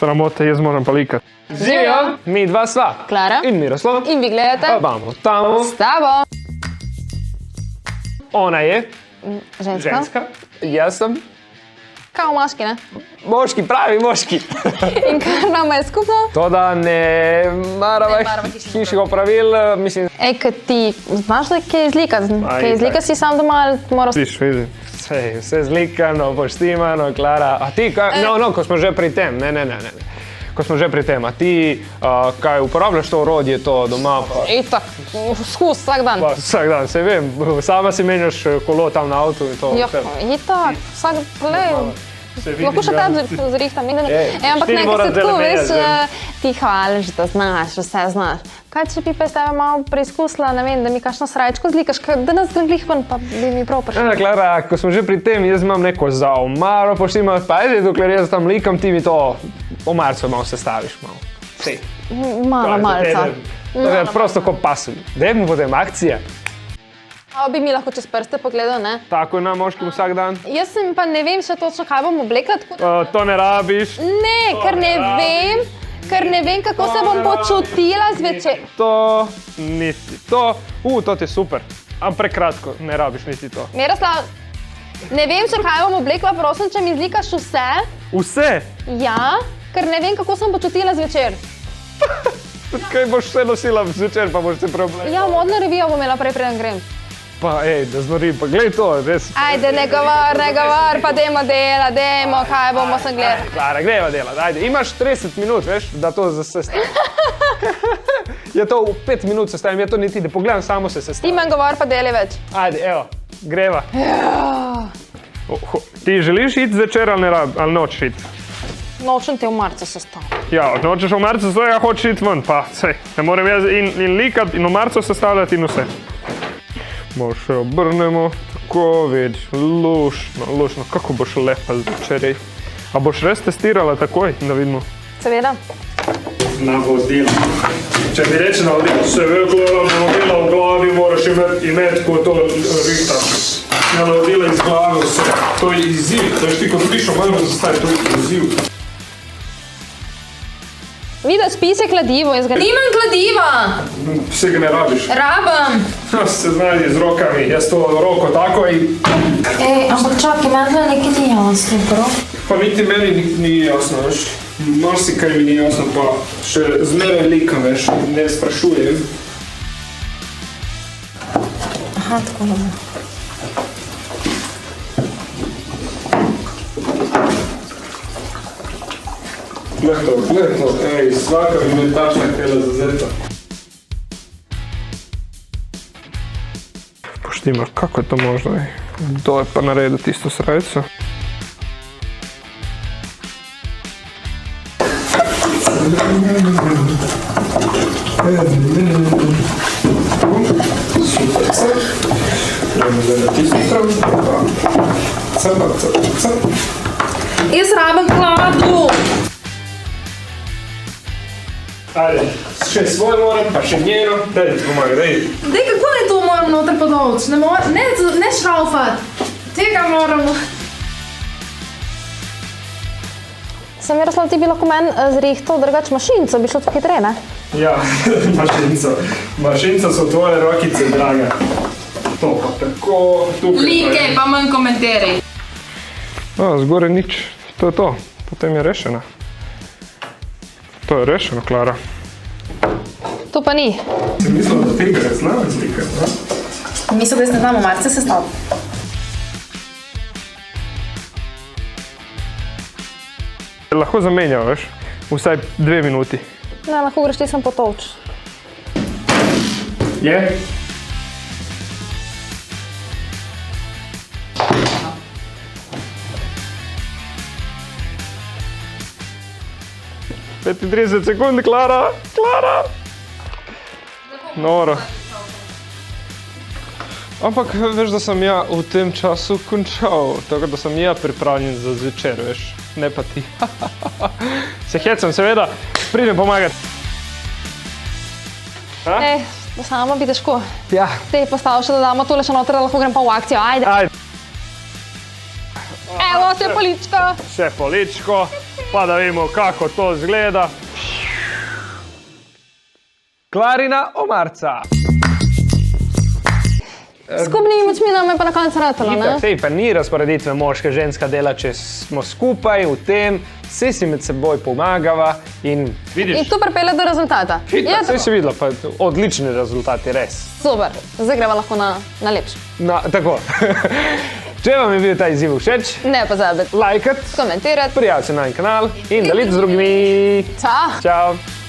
Sramote, jaz moram pa likati. Živijo, mi dva sva. Klara. In Miroslav. In vi gledate. Vamo tamo. S tabo. Ona je Ženska. jaz sem Kao moški, ne? moški, pravi moški. In kar nama je skupno? To, da ne marava hišnih opravil, mislim... Ej, kad ti znaš, da kaj izlikati? Kaj izlikati si sam doma ali moraš... Vidiš, vidi, vse zlikano, poštimano, Klara. A ti, kaj, ko smo že pri tem, ne. Ko smo že pri tem, a ti kaj uporabljaš to orodje, to doma? Itak, skus vsak dan. Pa vsak dan, se vem, sama si menjaš kolo tam na avtu in to. Ja, itak, vsak, lahko še tam zrihtam. Ampak ne, ker se tako, veš, ti hvališ, da znaš, vse znaš. Kaj če bi pa s tebe malo preizkusila, ne vem, da mi kakšno srajčko zlikaš, da nas glih ven, pa bi mi prav prišlo. Klara, ko smo že pri tem, jaz imam neko za omaro poštimaš, pa ajde, dokler jaz tam likam, ti mi to omarco malo sestaviš. Malo malca. Prosto ko pasu. Dajmo potem akcija. A bi mi lahko čez prste pogledal, ne? Tako je na moškim vsak dan. Jaz sem pa ne vem še točno, kaj bom oblekla. To ne rabiš. Ne, ker ne vem, kako se bom počutila zvečer. To niti to. To ti je super. Ampak prekratko, ne rabiš niti to. Miroslav, ne vem še, kaj bom oblekla, prosim, če mi zlikaš vse. Vse? Ja, ker ne vem, kako sem počutila zvečer. Kaj boš vse nosila zvečer, pa boš se problem. Ja, modno revijo bom imela prej, preden grem. Pa da znorim, pa glej to, res. Ajde, ne govor, pa dajmo kaj bomo sem gledali. Klara, greva delat, ajde, imaš 30 minut, veš, da to sestavim. Je to v 5 minut sestavim, ja to niti ne pogledam, samo se sestavim. Ti manj govor, pa deli več. Ajde, evo, greva. Ti želiš iti zvečer ali noč iti? Nočem te v marcu sestavljati. Ja, nočeš v marcu, ja hočeš iti ven, pa sej. Ne morem jaz in likat, in v marcu sestavljati in vse. Malo še obrnemo, tako več, lušno, kako boš lepa zvečerej. A boš res testirala takoj, da vidimo? Seveda. Navodila. Če mi reče navodila, se veliko navodila v glavi moraš imeti, ko to rihtaš. Navodila iz glave vse. To je izziv, to je ti, ko dobiš obrno zastavi, to je izziv. Vida, spise kladivo. Nimam kladiva! Vsega ne rabiš. Rabam! Se znajdi z rokami, jaz to roko tako in... Ej, ampak čakaj, meni nekaj ni jasno, prav? Pa niti meni ni jasno, veš. Marsikaj mi ni jasno, pa še zmeraj likam, veš, ne sprašujem. Aha, tako ne bo. Glej to, ej, svaka bi me tačna htjela zazeta. Poštima, kako je to možno, ej? Kdo je pa naredil tisto srajco? Super, cak. Gremo zdaj na tisto stran. Cak. Jaz rabam kladu! Ajde, še svoj moram, pa še njeno. Daj ti pomagaj, daj. Dej, kako ne to moram noter podolč? Ne šraufat. Tega moramo. Sem Miroslav, ti bi lahko meni zrihtal drugač mašinco, bi šlo tukaj hitreje, ne? Ja, mašinco. Mašinco so tvoje rokice, draga. To pa tako, tukaj. Like, pa manj komentiraj. Zgore nič. To je to. Potem je rešena. To je rešeno, Klara. To pa ni. Sem mislila, da tega ne znamo slikati, ne? Mislim, da ne znamo marce sestaviti. Lahko zamenjava, veš? Vsaj 2 minuti. Ne, lahko greš ti sem potolč. Je? Pet 30 sekund, Klara! Noro. Ampak veš, da sem ja v tem času končal, tako da sem ja pripravljen za zvečer, veš, ne pa ti. Se hecam, seveda, pridem pomagati. Sama bi težko. Ja. Te postavil še, da damo tole še noter, da lahko grem pa v akcijo, ajde. Evo, še poličko. Še poličko. pa da vidimo, kako to izgleda. Klarina Omarca. Skupnimi močmi nam je pa na koncu ratalo, ne? Itak, sej pa ni razporeditve moška, ženska dela, če smo skupaj v tem, vsi si med seboj pomagava in In to pripelje do rezultata. Je Sej tako? si videla, pa odlični rezultati, res. Super, zdaj greva lahko na lepši. Tako. Če vam je bil ta izziv všeč, Ne pozabite lajkati, komentirati. prijaviti se na en kanal in deliti z drugimi. Ciao! Čau!